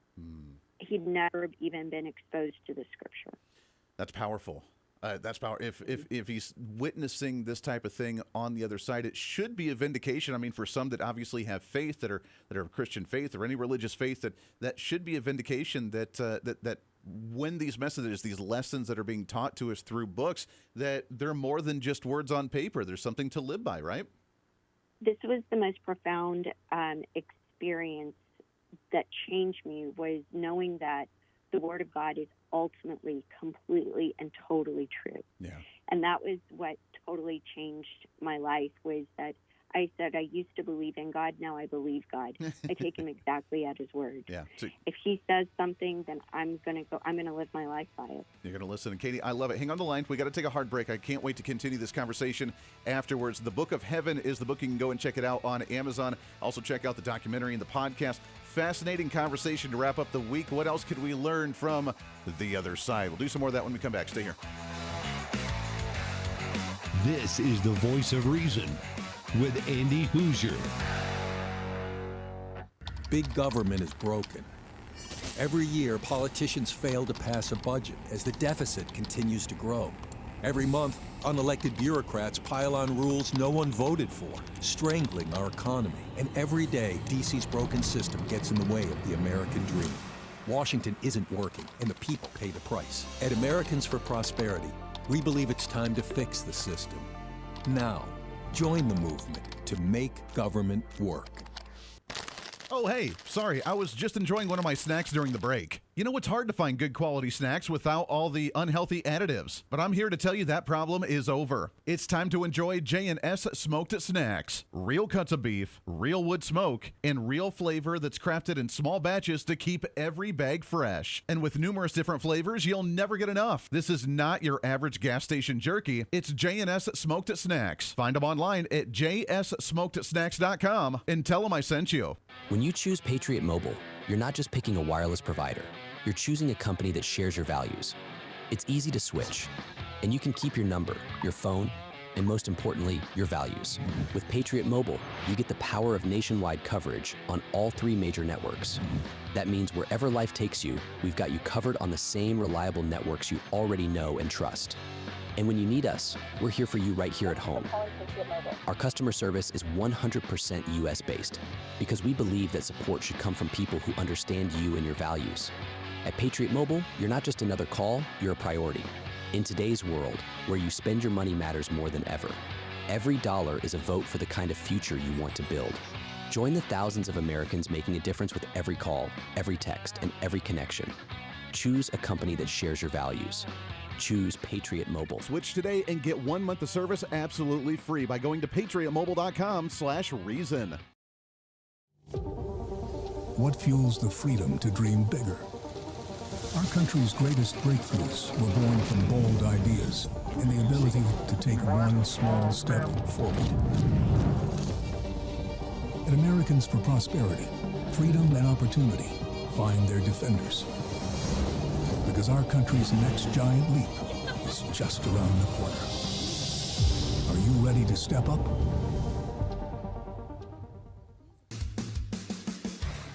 He'd never even been exposed to the Scripture. That's powerful. That's power. If he's witnessing this type of thing on the other side, it should be a vindication. I mean, for some that obviously have faith, that are Christian faith or any religious faith, that should be a vindication that when these messages, these lessons that are being taught to us through books, that they're more than just words on paper. There's something to live by, right? This was the most profound experience that changed me, was knowing that the Word of God is ultimately, completely, and totally true. Yeah. And that was what totally changed my life, was that I said, I used to believe in God, now I believe God. I take him exactly at his word. Yeah. So if he says something, then I'm going to live my life by it. You're going to listen. And Katie, I love it. Hang on the line. We got to take a hard break. I can't wait to continue this conversation afterwards. The Book of Heaven is the book. You can go and check it out on Amazon. Also check out the documentary and the podcast. Fascinating conversation to wrap up the week. What else could we learn from the other side? We'll do some more of that when we come back. Stay here. This is the Voice of Reason with Andy Hooser. Big government is broken. Every year, politicians fail to pass a budget as the deficit continues to grow. Every month, unelected bureaucrats pile on rules no one voted for, strangling our economy. And every day, D.C.'s broken system gets in the way of the American dream. Washington isn't working, and the people pay the price. At Americans for Prosperity, we believe it's time to fix the system. Now, join the movement to make government work. Oh, hey, sorry. I was just enjoying one of my snacks during the break. You know, it's hard to find good quality snacks without all the unhealthy additives. But I'm here to tell you that problem is over. It's time to enjoy J&S Smoked Snacks. Real cuts of beef, real wood smoke, and real flavor that's crafted in small batches to keep every bag fresh. And with numerous different flavors, you'll never get enough. This is not your average gas station jerky. It's J&S Smoked Snacks. Find them online at jssmokedsnacks.com and tell them I sent you. When you choose Patriot Mobile, you're not just picking a wireless provider. You're choosing a company that shares your values. It's easy to switch, and you can keep your number, your phone, and most importantly, your values. With Patriot Mobile, you get the power of nationwide coverage on all 3 major networks. That means wherever life takes you, we've got you covered on the same reliable networks you already know and trust. And when you need us, we're here for you right here at home. Our customer service is 100% US-based because we believe that support should come from people who understand you and your values. At Patriot Mobile, you're not just another call, you're a priority. In today's world, where you spend your money matters more than ever, every dollar is a vote for the kind of future you want to build. Join the thousands of Americans making a difference with every call, every text, and every connection. Choose a company that shares your values. Choose Patriot Mobile. Switch today and get 1 month of service absolutely free by going to patriotmobile.com/reason. What fuels the freedom to dream bigger? Our country's greatest breakthroughs were born from bold ideas and the ability to take one small step forward. At Americans for Prosperity, freedom and opportunity find their defenders. Because our country's next giant leap is just around the corner. Are you ready to step up?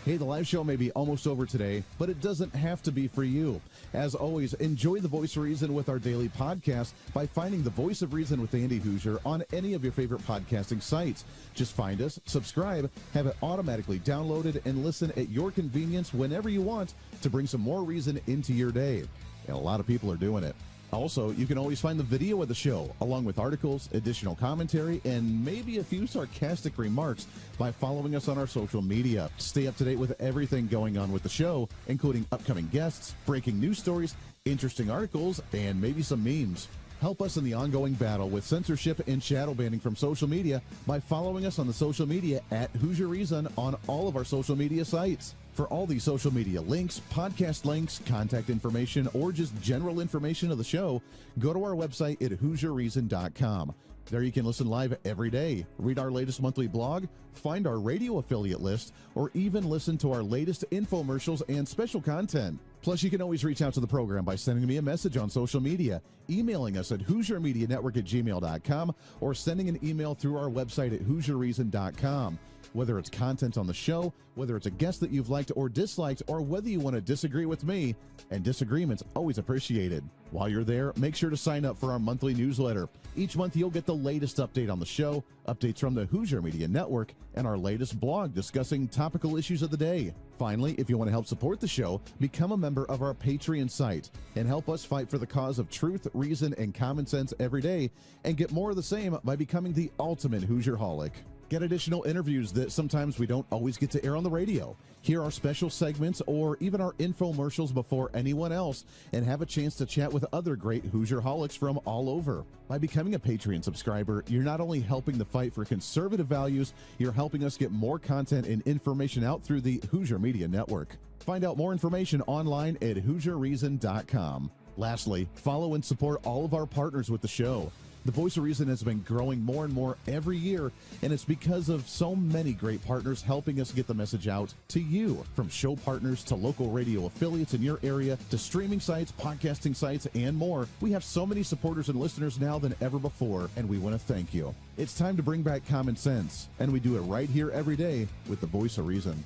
Hey, the live show may be almost over today, but it doesn't have to be for you. As always, enjoy the Voice of Reason with our daily podcast by finding the Voice of Reason with Andy Hooser on any of your favorite podcasting sites. Just find us, subscribe, have it automatically downloaded, and listen at your convenience whenever you want to bring some more reason into your day. And a lot of people are doing it. Also, you can always find the video of the show, along with articles, additional commentary, and maybe a few sarcastic remarks by following us on our social media. Stay up to date with everything going on with the show, including upcoming guests, breaking news stories, interesting articles, and maybe some memes. Help us in the ongoing battle with censorship and shadow banning from social media by following us on the social media at Hooser Reason on all of our social media sites. For all the social media links, podcast links, contact information, or just general information of the show, go to our website at HooserReason.com. There you can listen live every day, read our latest monthly blog, find our radio affiliate list, or even listen to our latest infomercials and special content. Plus, you can always reach out to the program by sending me a message on social media, emailing us at HooserMediaNetwork@gmail.com, or sending an email through our website at HooserReason.com. Whether it's content on the show, whether it's a guest that you've liked or disliked, or whether you want to disagree with me, and disagreement's always appreciated. While you're there, make sure to sign up for our monthly newsletter. Each month, you'll get the latest update on the show, updates from the Hooser Media Network, and our latest blog discussing topical issues of the day. Finally, if you want to help support the show, become a member of our Patreon site and help us fight for the cause of truth, reason, and common sense every day, and get more of the same by becoming the ultimate Hoosierholic. Get additional interviews that sometimes we don't always get to air on the radio. Hear our special segments or even our infomercials before anyone else, and have a chance to chat with other great Hoosierholics from all over. By becoming a Patreon subscriber, you're not only helping the fight for conservative values, you're helping us get more content and information out through the Hooser Media Network. Find out more information online at HooserReason.com. Lastly, follow and support all of our partners with the show. The Voice of Reason has been growing more and more every year, and it's because of so many great partners helping us get the message out to you. From show partners to local radio affiliates in your area to streaming sites, podcasting sites, and more, we have so many supporters and listeners now than ever before, and we want to thank you. It's time to bring back common sense, and we do it right here every day with the Voice of Reason.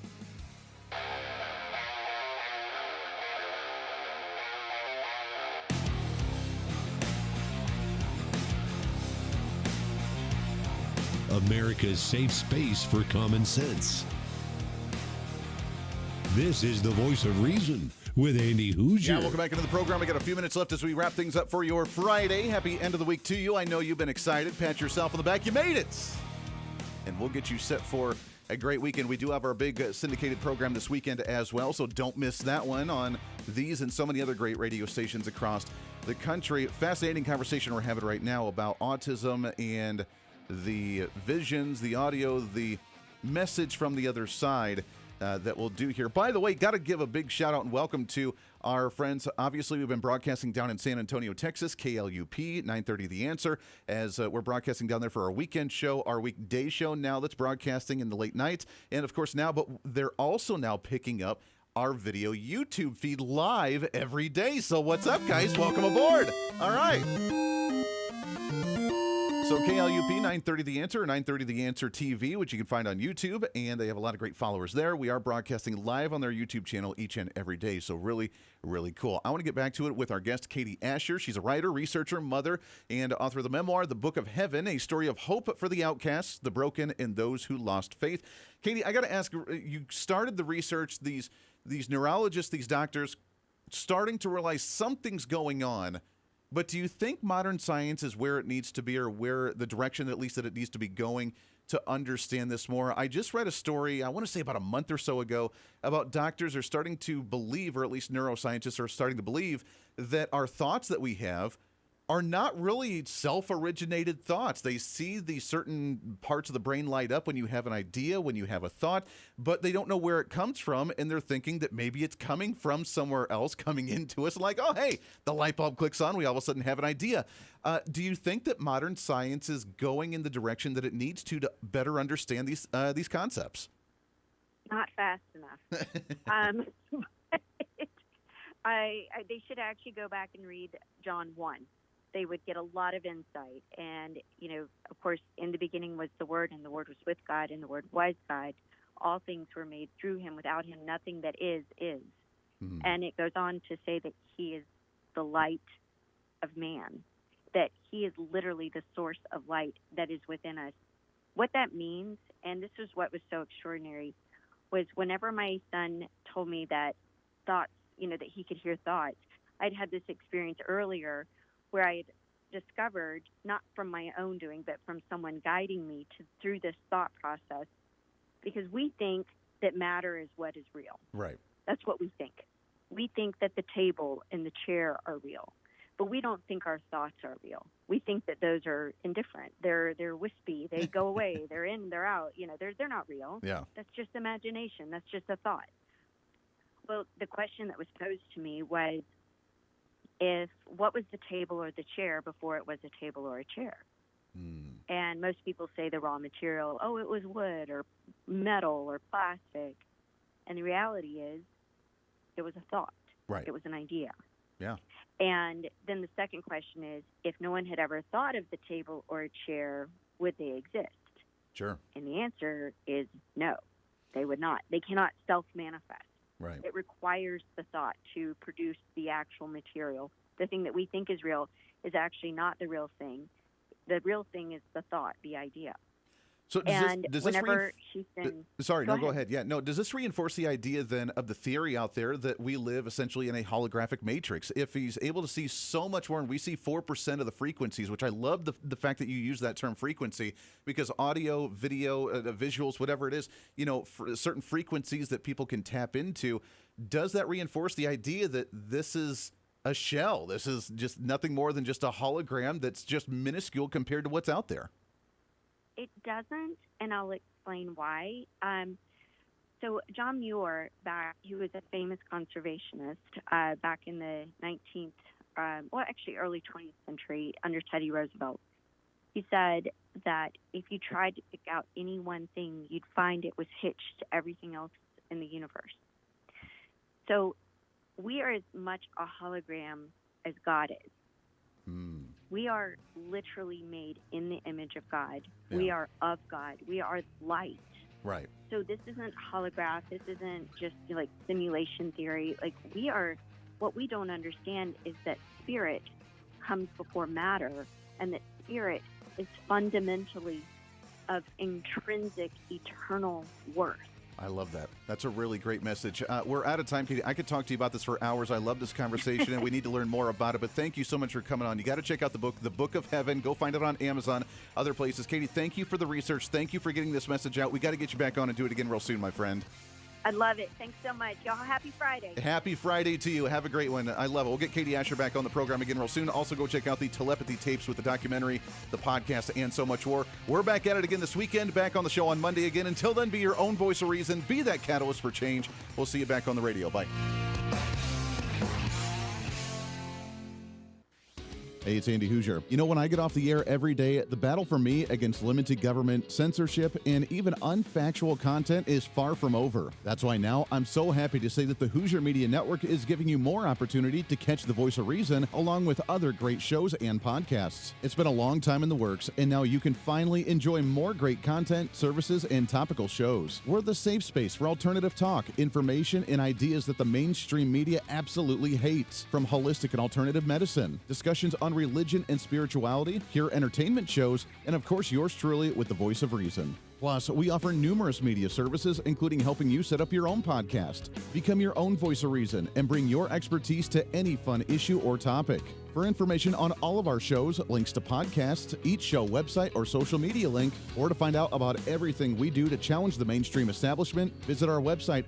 America's safe space for common sense. This is the Voice of Reason with Andy Hooser. Yeah, welcome back into the program. We got a few minutes left as we wrap things up for your Friday. Happy end of the week to you. I know you've been excited. Pat yourself on the back. You made it. And we'll get you set for a great weekend. We do have our big syndicated program this weekend as well, so don't miss that one on these and so many other great radio stations across the country. Fascinating conversation we're having right now about autism and the visions, the audio, the message from the other side that we'll do here. By the way, got to give a big shout out and welcome to our friends. Obviously, we've been broadcasting down in San Antonio, Texas, KLUP, 930 The Answer, as we're broadcasting down there for our weekend show, our weekday show now that's broadcasting in the late night. And of course now, but they're also now picking up our video YouTube feed live every day. So what's up, guys? Welcome aboard. All right. So KLUP 930 The Answer, or 930 The Answer TV, which you can find on YouTube, and they have a lot of great followers there. We are broadcasting live on their YouTube channel each and every day, so really, really cool. I want to get back to it with our guest, Katie Asher. She's a writer, researcher, mother, and author of the memoir, The Book of Heaven, a story of hope for the outcasts, the broken, and those who lost faith. Katie, I got to ask, you started the research, these neurologists, these doctors, starting to realize something's going on. But do you think modern science is where it needs to be, or where the direction at least that it needs to be going to understand this more? I just read a story, I want to say about a month or so ago, about doctors are starting to believe, or at least neuroscientists are starting to believe, that our thoughts that we have are not really self-originated thoughts. They see these certain parts of the brain light up when you have an idea, when you have a thought, but they don't know where it comes from, and they're thinking that maybe it's coming from somewhere else, coming into us, like, oh, hey, the light bulb clicks on, we all of a sudden have an idea. Do you think that modern science is going in the direction that it needs to better understand these concepts? Not fast enough. They should actually go back and read John 1. They would get a lot of insight. And, of course, in the beginning was the Word, and the Word was with God, and the Word was God. All things were made through him. Without him, nothing that is. Mm-hmm. And it goes on to say that he is the light of man, that he is literally the source of light that is within us. What that means, and this is what was so extraordinary, was whenever my son told me that thoughts, that he could hear thoughts, I'd had this experience earlier where I had discovered, not from my own doing, but from someone guiding me through this thought process, because we think that matter is what is real. Right. That's what we think. We think that the table and the chair are real, but we don't think our thoughts are real. We think that those are indifferent. They're wispy. They go away. They're in, they're out. They're not real. Yeah. That's just imagination. That's just a thought. Well, the question that was posed to me was, what was the table or the chair before it was a table or a chair? And most people say the raw material, it was wood or metal or plastic. And the reality is, it was a thought. Right. It was an idea. Yeah. And then the second question is, if no one had ever thought of the table or a chair, would they exist? Sure. And the answer is no, they would not. They cannot self-manifest. Right. It requires the thought to produce the actual material. The thing that we think is real is actually not the real thing. The real thing is the thought, the idea. So does whenever she's been... Go ahead. Yeah, no, does this reinforce the idea then of the theory out there that we live essentially in a holographic matrix? If he's able to see so much more, and we see 4% of the frequencies, which I love the fact that you use that term frequency, because audio, video, visuals, whatever it is, for certain frequencies that people can tap into, does that reinforce the idea that this is a shell? This is just nothing more than just a hologram that's just minuscule compared to what's out there? It doesn't, and I'll explain why. So John Muir, he was a famous conservationist back in the early 20th century under Teddy Roosevelt. He said that if you tried to pick out any one thing, you'd find it was hitched to everything else in the universe. So we are as much a hologram as God is. We are literally made in the image of God. Yeah. We are of God. We are light. Right. So this isn't holograph. This isn't just like simulation theory. Like what we don't understand is that spirit comes before matter, and that spirit is fundamentally of intrinsic, eternal worth. I love that. That's a really great message. We're out of time, Katie. I could talk to you about this for hours. I love this conversation, and we need to learn more about it. But thank you so much for coming on. You got to check out the book of Heaven. Go find it on Amazon, other places. Katie, thank you for the research. Thank you for getting this message out. We got to get you back on and do it again real soon, my friend. I love it. Thanks so much. Y'all, happy Friday. Happy Friday to you. Have a great one. I love it. We'll get Katie Asher back on the program again real soon. Also, go check out the telepathy tapes with the documentary, the podcast, and so much more. We're back at it again this weekend, back on the show on Monday again. Until then, be your own voice of reason. Be that catalyst for change. We'll see you back on the radio. Bye. Hey, it's Andy Hooser. When I get off the air every day, the battle for me against limited government, censorship, and even unfactual content is far from over. That's why now I'm so happy to say that the Hooser Media Network is giving you more opportunity to catch the voice of reason along with other great shows and podcasts. It's been a long time in the works, and now you can finally enjoy more great content, services, and topical shows. We're the safe space for alternative talk, information, and ideas that the mainstream media absolutely hates. From holistic and alternative medicine, discussions on religion and spirituality, pure entertainment shows, and of course yours truly with the voice of reason. Plus, we offer numerous media services, including helping you set up your own podcast. Become your own voice of reason and bring your expertise to any fun issue or topic. For information on all of our shows, links to podcasts, each show website or social media link, or to find out about everything we do to challenge the mainstream establishment, visit our website